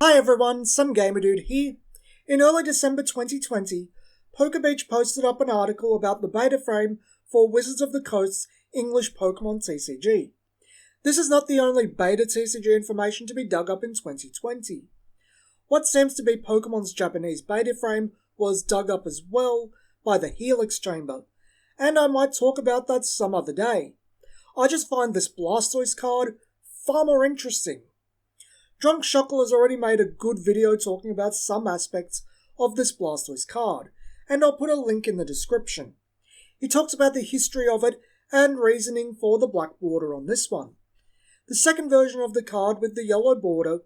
Hi everyone, some gamer dude here. In early December 2020, PokeBeach posted up an article about the beta frame for Wizards of the Coast's English Pokemon TCG. This is not the only beta TCG information to be dug up in 2020. What seems to be Pokemon's Japanese beta frame was dug up as well by the Helix Chamber, and I might talk about that some other day. I just find this Blastoise card far more interesting. Drunk Shuckle has already made a good video talking about some aspects of this Blastoise card, and I'll put a link in the description. He talks about the history of it and reasoning for the black border on this one. The second version of the card with the yellow border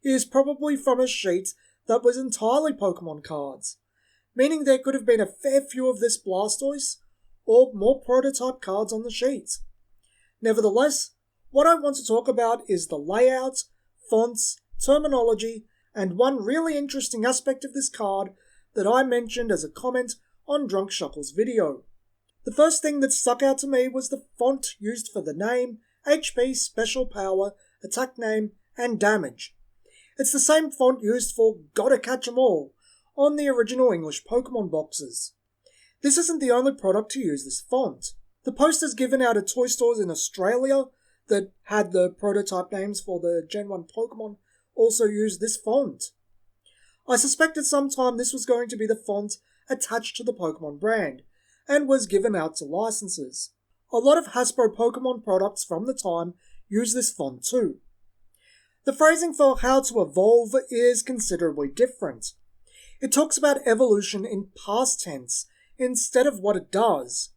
is probably from a sheet that was entirely Pokemon cards, meaning there could have been a fair few of this Blastoise or more prototype cards on the sheet. Nevertheless, what I want to talk about is the layout, fonts, terminology, and one really interesting aspect of this card that I mentioned as a comment on Drunk Shuckle's video. The first thing that stuck out to me was the font used for the name, HP, special power, attack name, and damage. It's the same font used for Gotta Catch 'em All on the original English Pokemon boxes. This isn't the only product to use this font. The posters given out at toy stores in Australia that had the prototype names for the Gen 1 Pokemon also used this font. I suspected sometime this was going to be the font attached to the Pokemon brand, and was given out to licenses. A lot of Hasbro Pokemon products from the time use this font too. The phrasing for how to evolve is considerably different. It talks about evolution in past tense instead of what it does.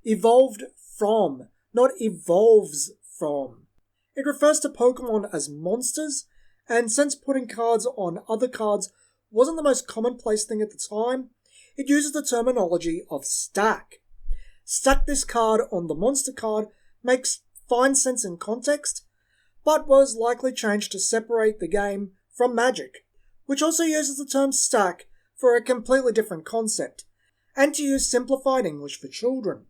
Evolved from, not evolves from. It refers to Pokemon as monsters, and since putting cards on other cards wasn't the most commonplace thing at the time, it uses the terminology of stack. Stack this card on the monster card makes fine sense in context, but was likely changed to separate the game from Magic, which also uses the term stack for a completely different concept, and to use simplified English for children.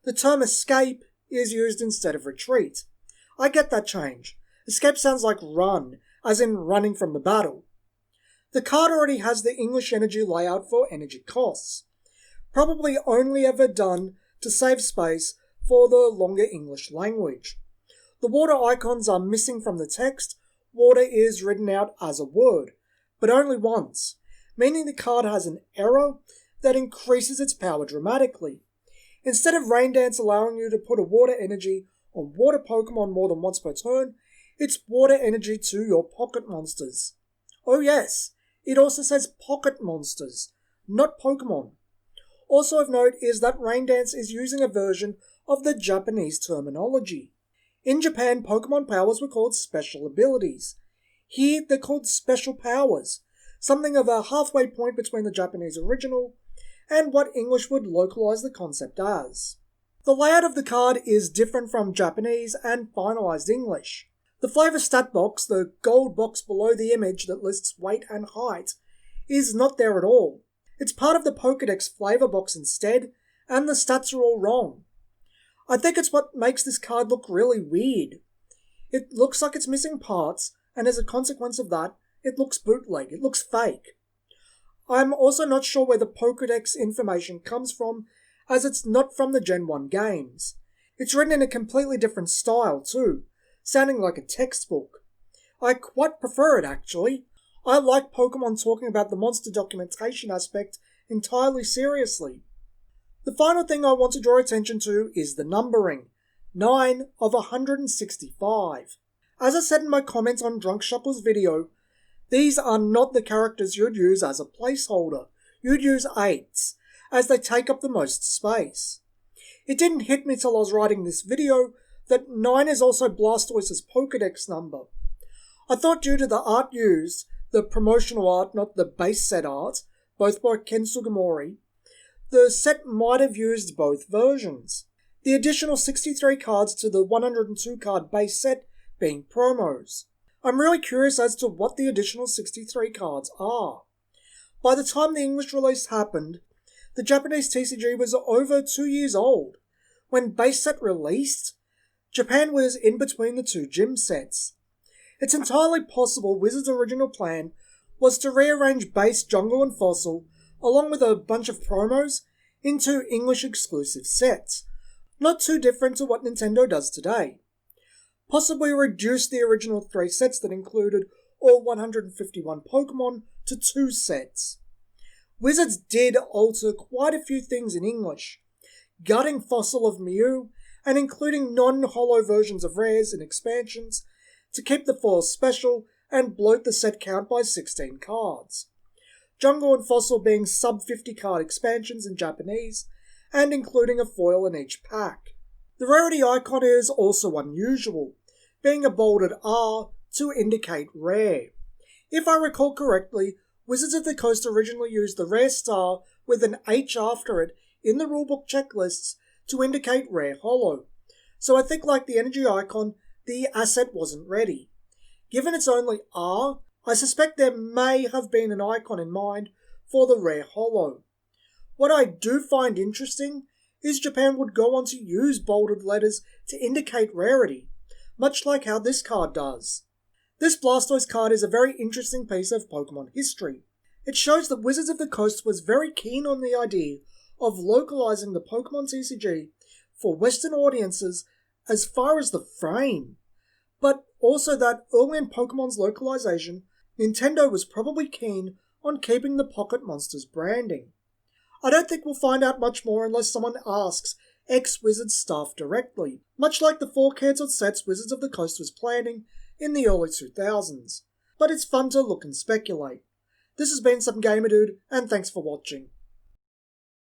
The term escape is used instead of retreat. I get that change. Escape sounds like run, as in running from the battle. The card already has the English energy layout for energy costs, probably only ever done to save space for the longer English language. The water icons are missing from the text. Water is written out as a word, but only once, meaning the card has an error that increases its power dramatically. Instead of Rain Dance allowing you to put a water energy on water Pokemon more than once per turn, it's water energy to your pocket monsters. Oh yes, it also says pocket monsters, not Pokemon. Also of note is that Rain Dance is using a version of the Japanese terminology. In Japan, Pokemon powers were called special abilities. Here, they're called special powers, something of a halfway point between the Japanese original and what English would localize the concept as. The layout of the card is different from Japanese and finalized English. The flavor stat box, the gold box below the image that lists weight and height, is not there at all. It's part of the Pokédex flavor box instead, and the stats are all wrong. I think it's what makes this card look really weird. It looks like it's missing parts, and as a consequence of that, it looks bootleg, it looks fake. I'm also not sure where the Pokédex information comes from, as it's not from the Gen 1 games. It's written in a completely different style too, sounding like a textbook. I quite prefer it actually. I like Pokemon talking about the monster documentation aspect entirely seriously. The final thing I want to draw attention to is the numbering, 9 of 165. As I said in my comment on Drunk Shuckle's video, these are not the characters you'd use as a placeholder. You'd use 8s, as they take up the most space. It didn't hit me till I was writing this video that 9 is also Blastoise's Pokédex number. I thought due to the art used, the promotional art, not the base set art, both by Ken Sugimori, the set might have used both versions. The additional 63 cards to the 102 card base set being promos. I'm really curious as to what the additional 63 cards are. By the time the English release happened, the Japanese TCG was over 2 years old. When base set released, Japan was in between the two gym sets. It's entirely possible Wizards' original plan was to rearrange base Jungle and Fossil, along with a bunch of promos, into English exclusive sets, not too different to what Nintendo does today. Possibly reduce the original 3 sets that included all 151 Pokemon to 2 sets. Wizards did alter quite a few things in English, gutting Fossil of Mew and including non-holo versions of rares and expansions to keep the foils special and bloat the set count by 16 cards. Jungle and Fossil being sub-50 card expansions in Japanese, and including a foil in each pack. The rarity icon is also unusual, being a bolded R to indicate rare. If I recall correctly, Wizards of the Coast originally used the rare star with an H after it in the rulebook checklists to indicate rare holo. So I think like the energy icon, the asset wasn't ready. Given it's only R, I suspect there may have been an icon in mind for the rare holo. What I do find interesting is Japan would go on to use bolded letters to indicate rarity, much like how this card does. This Blastoise card is a very interesting piece of Pokemon history. It shows that Wizards of the Coast was very keen on the idea of localizing the Pokemon TCG for Western audiences as far as the frame, but also that early in Pokemon's localization, Nintendo was probably keen on keeping the Pocket Monsters branding. I don't think we'll find out much more unless someone asks ex-Wizards staff directly, much like the 4 cancelled sets Wizards of the Coast was planning in the early 2000s. But it's fun to look and speculate. This has been Some Gamer Dude, and thanks for watching.